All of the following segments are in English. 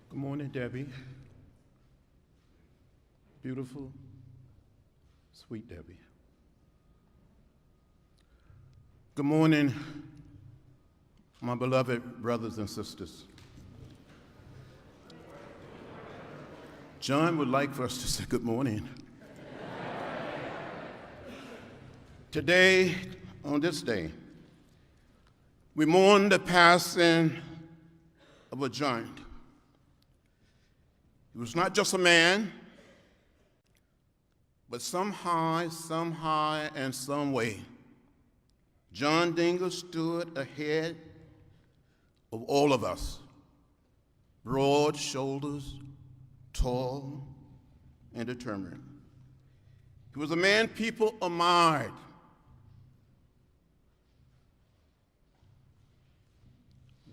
Good morning, Debbie. Beautiful, sweet Debbie. Good morning, my beloved brothers and sisters. John would like for us to say good morning. Today, on this day, we mourn the passing of a giant. He was not just a man, but somehow, and some way, John Dingell stood ahead of all of us. Broad shoulders, tall, and determined. He was a man people admired.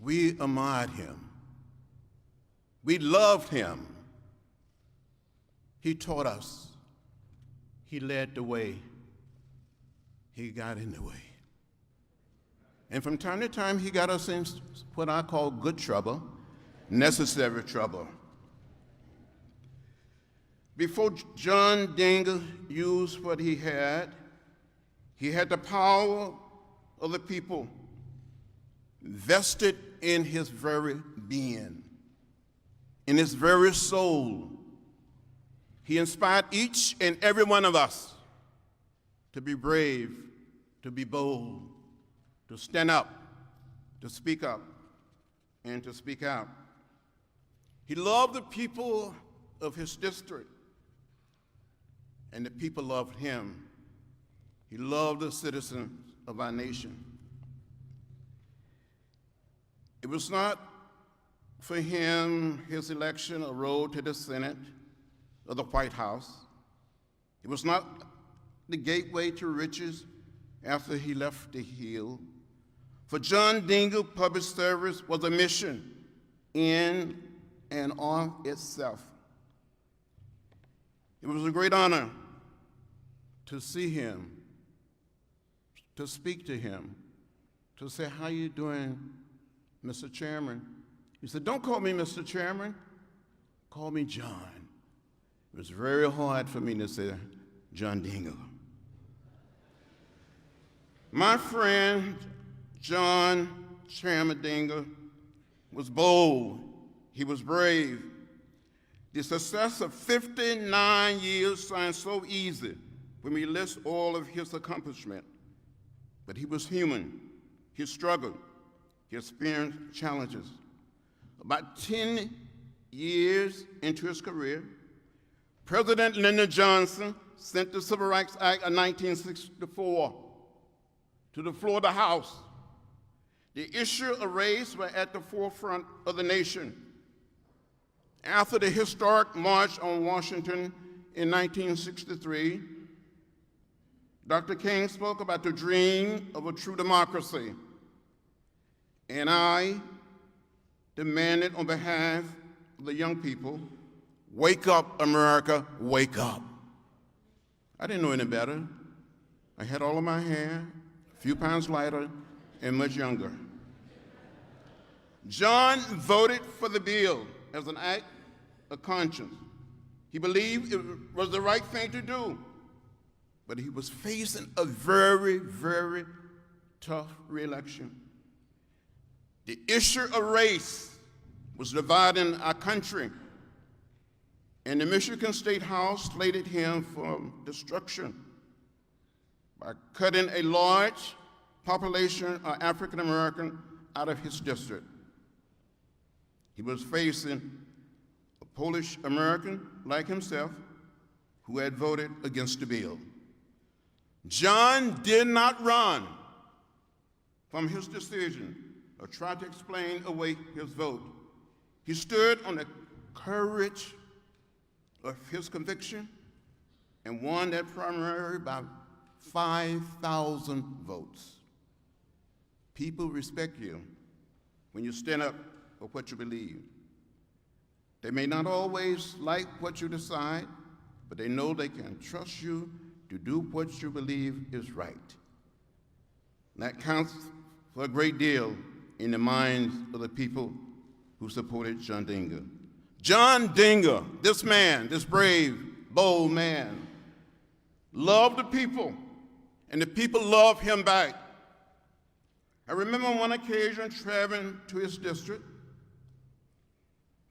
We admired him. We loved him. He taught us. He led the way. He got in the way. And from time to time, he got us in what I call good trouble, necessary trouble. Before John Dingell used what he had the power of the people vested in his very being, in his very soul. He inspired each and every one of us to be brave, to be bold, to stand up, to speak up, and to speak out. He loved the people of his district, and the people loved him. He loved the citizens of our nation. It was not for him, his election, a road to the Senate or the White House. It was not the gateway to riches after he left the Hill. For John Dingell, public service was a mission in and of itself. It was a great honor to see him, to speak to him, to say, "How you doing, Mr. Chairman?" He said, "Don't call me Mr. Chairman, call me John." It was very hard for me to say John Dingell. My friend, John Chairman Dingell, was bold. He was brave. The success of 59 years sounds so easy when we list all of his accomplishments. But he was human. He struggled. He experienced challenges. About 10 years into his career, President Lyndon Johnson sent the Civil Rights Act of 1964 to the floor of the House. The issue of race were at the forefront of the nation. After the historic March on Washington in 1963, Dr. King spoke about the dream of a true democracy. And I demanded on behalf of the young people, wake up, America, wake up. I didn't know any better. I had all of my hair, a few pounds lighter, and much younger. John voted for the bill as an act of conscience. He believed it was the right thing to do, but he was facing a very, very tough re-election. The issue of race was dividing our country, and the Michigan State House slated him for destruction by cutting a large population of African American out of his district. He was facing a Polish American like himself who had voted against the bill. John did not run from his decision or try to explain away his vote. He stood on the courage of his conviction and won that primary by 5,000 votes. People respect you when you stand up for what you believe. They may not always like what you decide, but they know they can trust you to do what you believe is right. And that counts for a great deal in the minds of the people who supported John Dingell. John Dingell, this man, this brave, bold man, loved the people, and the people loved him back. I remember on one occasion traveling to his district.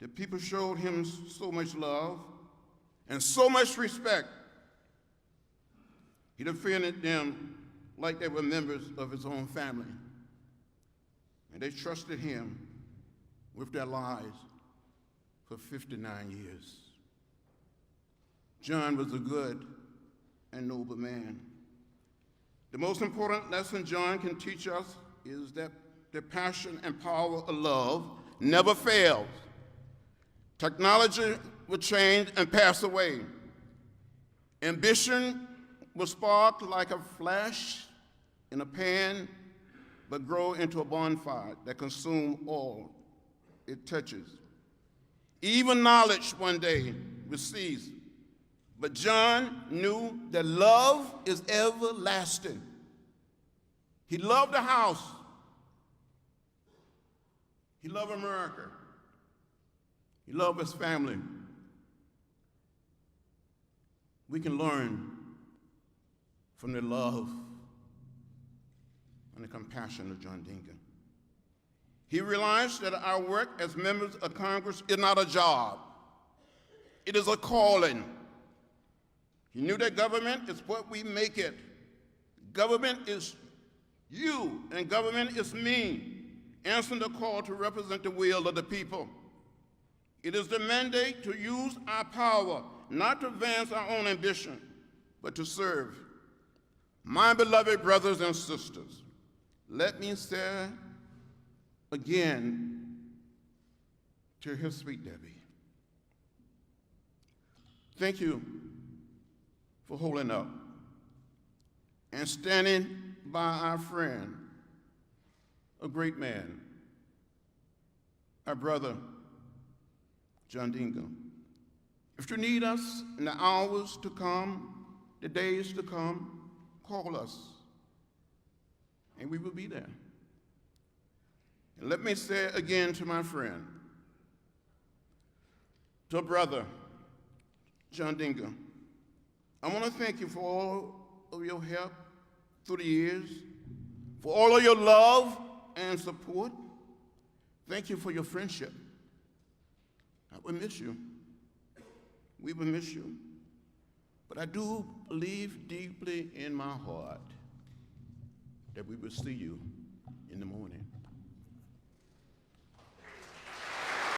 The people showed him so much love and so much respect. He defended them like they were members of his own family. And they trusted him with their lives for 59 years. John was a good and noble man. The most important lesson John can teach us is that the passion and power of love never fails. Technology will change and pass away. Ambition will spark like a flash in a pan, but grow into a bonfire that consumes all it touches. Even knowledge one day will cease. But John knew that love is everlasting. He loved the house. He loved America. He loved his family. We can learn from the love and the compassion of John Dingell. He realized that our work as members of Congress is not a job. It is a calling. He knew that government is what we make it. Government is you, and government is me, answering the call to represent the will of the people. It is the mandate to use our power, not to advance our own ambition, but to serve. My beloved brothers and sisters, let me say again to his sweet Debbie, thank you for holding up and standing by our friend, a great man, our brother, John Dingell. If you need us in the hours to come, the days to come, call us, and we will be there. And let me say again to my friend, to brother, John Dingell, I want to thank you for all of your help through the years, for all of your love and support. Thank you for your friendship. I will miss you. We will miss you. But I do believe deeply in my heart that we will see you in the morning.